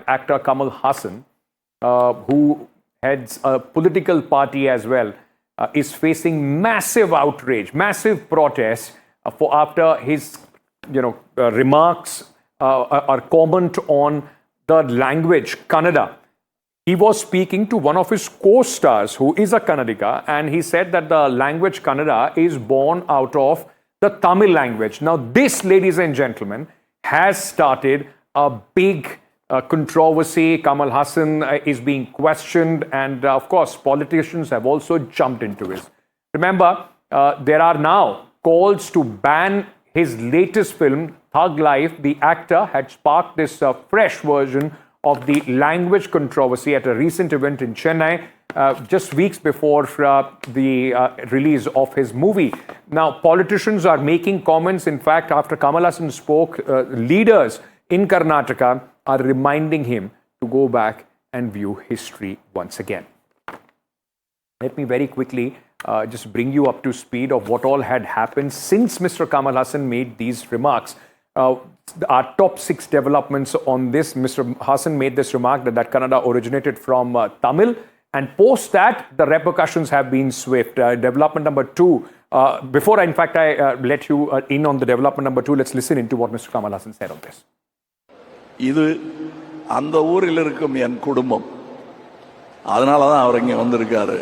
actor Kamal Haasan, who heads a political party as well, is facing massive outrage, massive protests for after his remarks or comment on the language Kannada. He was speaking to one of his co-stars who is a Kannadiga, and he said that the language Kannada is born out of the Tamil language. Now this, ladies and gentlemen, has started a big controversy. Kamal Hassan is being questioned, and of course politicians have also jumped into it. Remember, there are now calls to ban his latest film, Thug Life. The actor had sparked this fresh version of the language controversy at a recent event in Chennai, just weeks before the release of his movie. Now, politicians are making comments. In fact, after Kamal Hassan spoke, leaders in Karnataka are reminding him to go back and view history once again. Let me very quickly just bring you up to speed of what all had happened since Mr. Kamal Hassan made these remarks. Our top 6 developments on this: Mr. Hassan made this remark that Kannada originated from Tamil, and post that, the repercussions have been swift. Development number 2, before I let you in on the development number 2, let's listen into what Mr. Kamal Hassan said on this. இது அந்த ஊரில் இருக்கும் என் குடும்பம், அதனால தான் அவர் இங்கே வந்திருக்காரு.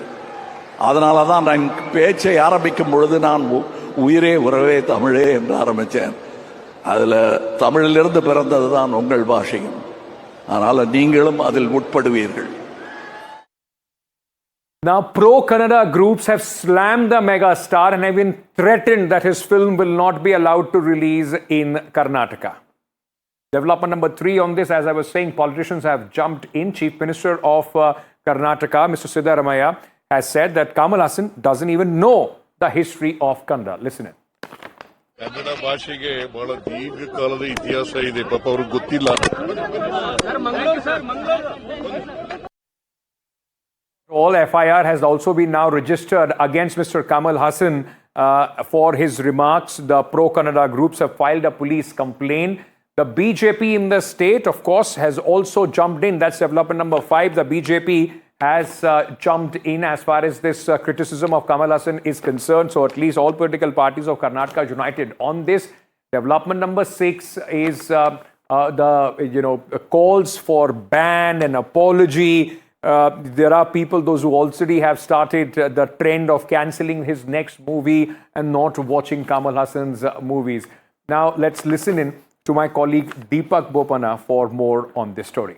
அதனால தான் நான் பேச்சை ஆரம்பிக்கும் பொழுது நான் உயிரே உறவே தமிழே என்று ஆரம்பித்தேன். அதில் தமிழிலிருந்து பிறந்தது தான் உங்கள் பாஷையும். அதனால நீங்களும் அதில் உட்படுவீர்கள். Now, pro-Kannada groups have slammed the mega star and have been threatened that his film will not be allowed to release in Karnataka. Development number 3 on this, as I was saying, politicians have jumped in. Chief Minister of Karnataka, Mr. Siddaramaiah, has said that Kamal Hassan doesn't even know the history of Kannada. Listen in. Kannada ಭಾಷೆಗೆ ಬಹಳ ದೀರ್ಘಕಾಲದ ಇತಿಹಾಸ ಇದೆ, ಪಾಪ ಅವ್ರಿಗೆ ಗೊತ್ತಿಲ್ಲ. All FIR has also been now registered against Mr. Kamal Hassan for his remarks. The pro-Kannada groups have filed a police complaint. The BJP in the state, of course, has also jumped in. That's development number 5. The BJP has jumped in as far as this criticism of Kamal Hassan is concerned. So at least all political parties of Karnataka united on this. Development number 6 is the calls for ban and apology. There are people, those who already have started the trend of cancelling his next movie and not watching Kamal Hassan's movies. Now let's listen in to my colleague Deepak Bopana for more on this story.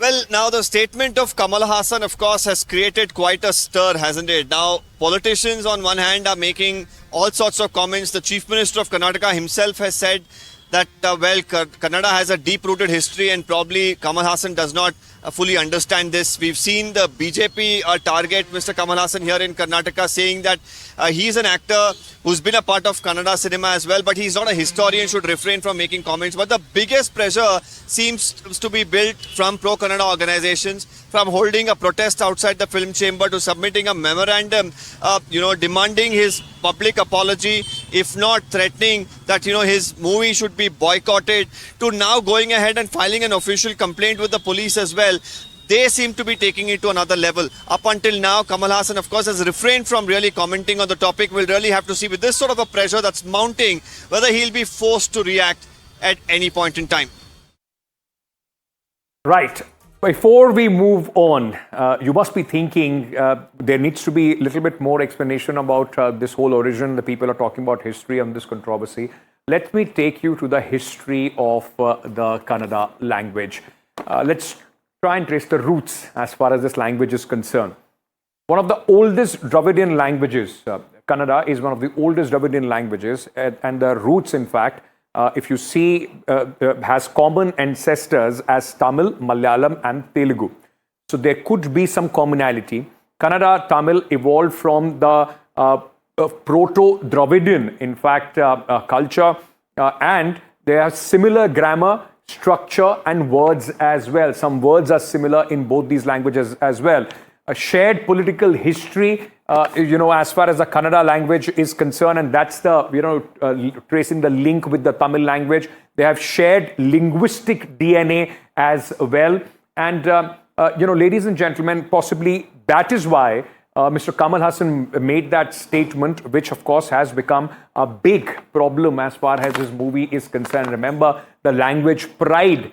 Well, now the statement of Kamal Hassan, of course, has created quite a stir, hasn't it? Now, politicians on one hand are making all sorts of comments. The Chief Minister of Karnataka himself has said that, Kannada has a deep-rooted history and probably Kamal Hassan does not fully understand this. We've seen the BJP target Mr. Kamal Hassan here in Karnataka, saying that he's an actor who's been a part of Kannada cinema as well, but he's not a historian, should refrain from making comments. But the biggest pressure seems to be built from pro-Kannada organizations, from holding a protest outside the film chamber to submitting a memorandum, demanding his public apology, if not threatening that, his movie should be boycotted, to now going ahead and filing an official complaint with the police as well. They seem to be taking it to another level. Up until now, Kamal Hassan, of course, has refrained from really commenting on the topic. We'll really have to see with this sort of a pressure that's mounting, whether he'll be forced to react at any point in time. Right. Before we move on, you must be thinking there needs to be a little bit more explanation about this whole origin. The people are talking about history on this controversy. Let me take you to the history of the Kannada language. Let's try and trace the roots as far as this language is concerned. One of the oldest Dravidian languages, Kannada is one of the oldest Dravidian languages, and the roots, in fact, if you see, has common ancestors as Tamil, Malayalam and Telugu. So there could be some commonality. Kannada, Tamil evolved from the Proto-Dravidian, in fact, culture, and they have similar grammar, structure and words as well. Some words are similar in both these languages as well. A shared political history, as far as the Kannada language is concerned, and that's the, tracing the link with the Tamil language. They have shared linguistic DNA as well. And, ladies and gentlemen, possibly that is why Mr. Kamal Hassan made that statement, which of course has become a big problem as far as his movie is concerned. Remember, the language pride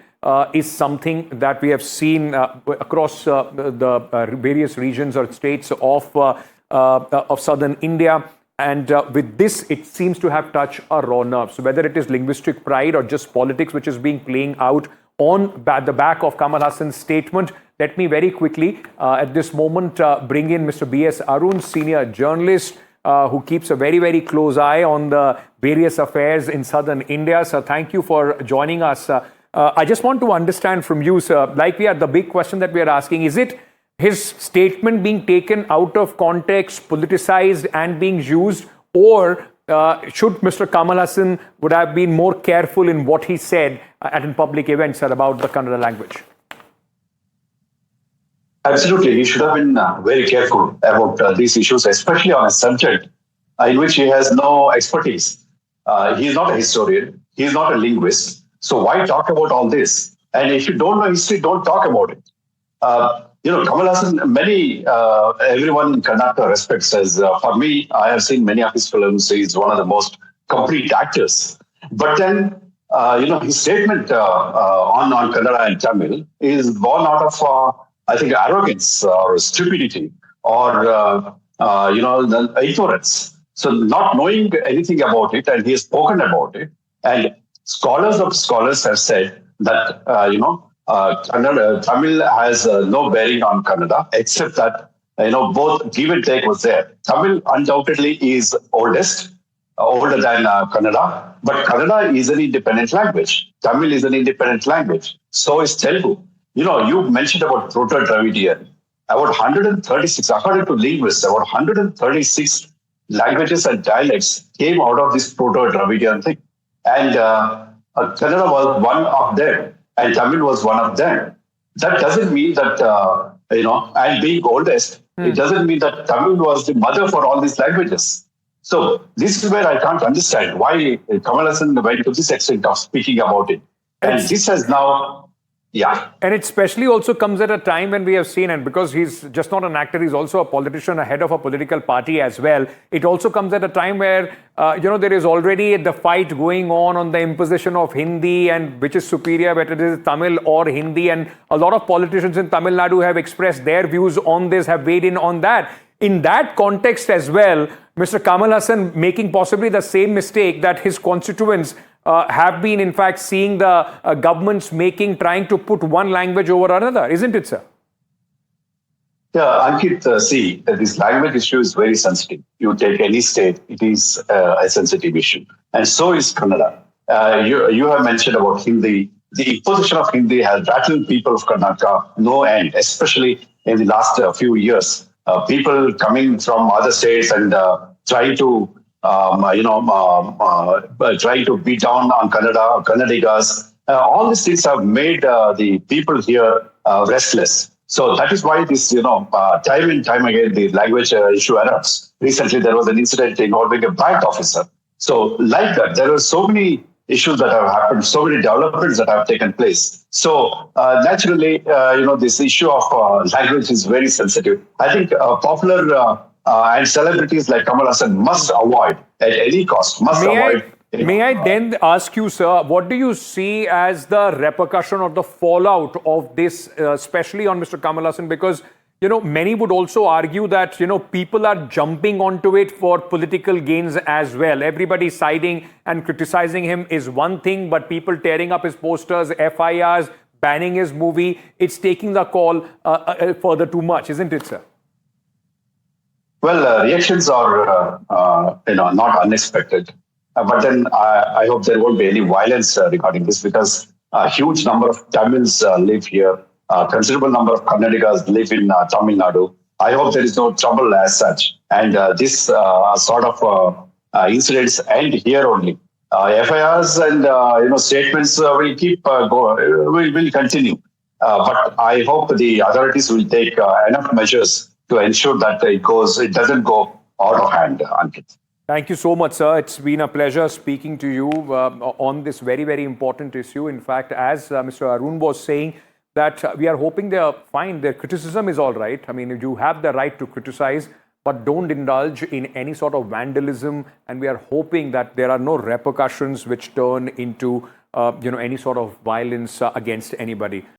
is something that we have seen across the various regions or states of southern India. And with this, it seems to have touched a raw nerve. So whether it is linguistic pride or just politics, which is being playing out on the back of Kamal Hassan's statement, let me very quickly at this moment bring in Mr. B.S. Arun, senior journalist, who keeps a very, very close eye on the various affairs in southern India. So thank you for joining us. I just want to understand from you, sir, the big question that we are asking, is it his statement being taken out of context, politicized and being used, or should Mr. Kamal Hassan would have been more careful in what he said at public events, sir, about the Kannada language? Absolutely. He should have been very careful about these issues, especially on a subject in which he has no expertise. He is not a historian. He is not a linguist. So why talk about all this? And if you don't know history, don't talk about it. Kamal Hassan, everyone in Kannada respects as, for me, I have seen many of his films. He's one of the most complete actors. But then, his statement on Kannada and Tamil is born out of, I think, arrogance or stupidity or, the ignorance. So not knowing anything about it, and he has spoken about it. And scholars have said that, Tamil has no bearing on Kannada, except that, both give and take was there. Tamil undoubtedly is older than Kannada, but Kannada is an independent language. Tamil is an independent language. So is Telugu. You mentioned about Proto-Dravidian. About 136, according to linguists, about 136 languages and dialects came out of this Proto-Dravidian thing. And Kannada was one of them, and Tamil was one of them. That doesn't mean that, and being oldest, it doesn't mean that Tamil was the mother for all these languages. So this is where I can't understand why Kamal Hassan went to this extent of speaking about it. And this has now... Yeah. And it especially also comes at a time when we have seen, and because he's just not an actor, he's also a politician, a head of a political party as well. It also comes at a time where, there is already the fight going on the imposition of Hindi and which is superior, whether it is Tamil or Hindi. And a lot of politicians in Tamil Nadu have expressed their views on this, have weighed in on that. In that context as well, Mr. Kamal Hassan making possibly the same mistake that his constituents have been, in fact, seeing the governments trying to put one language over another, isn't it, sir? Yeah, Ankit, see, this language issue is very sensitive. You take any state, it is a sensitive issue. And so is Kannada. You have mentioned about Hindi. The imposition of Hindi has rattled people of Karnataka no end, especially in the last few years. People coming from other states and trying to trying to beat down on Kannada, Kannadigas. All these things have made the people here restless. So that is why this, time and time again, the language issue erupts. Recently, there was an incident involving a bank officer. So like that, there are so many issues that have happened, so many developments that have taken place. So naturally, this issue of language is very sensitive. I think popular and celebrities like Kamal Hassan must avoid at any cost, May I then ask you, sir, what do you see as the repercussion or the fallout of this, especially on Mr. Kamal Hassan? Because, many would also argue that, people are jumping onto it for political gains as well. Everybody siding and criticizing him is one thing, but people tearing up his posters, FIRs, banning his movie, it's taking the call further too much, isn't it, sir? Well, reactions are, not unexpected. But then I hope there won't be any violence regarding this, because a huge number of Tamils live here. A considerable number of Kannadigas live in Tamil Nadu. I hope there is no trouble as such. And this sort of incidents end here only. FIRs and statements will keep will continue. But I hope the authorities will take enough measures to ensure that it doesn't go out of hand, Ankit. Thank you so much, sir. It's been a pleasure speaking to you on this very, very important issue. In fact, as Mr. Arun was saying, that we are hoping they're fine. Their criticism is all right. I mean, you have the right to criticize, but don't indulge in any sort of vandalism. And we are hoping that there are no repercussions which turn into, any sort of violence against anybody.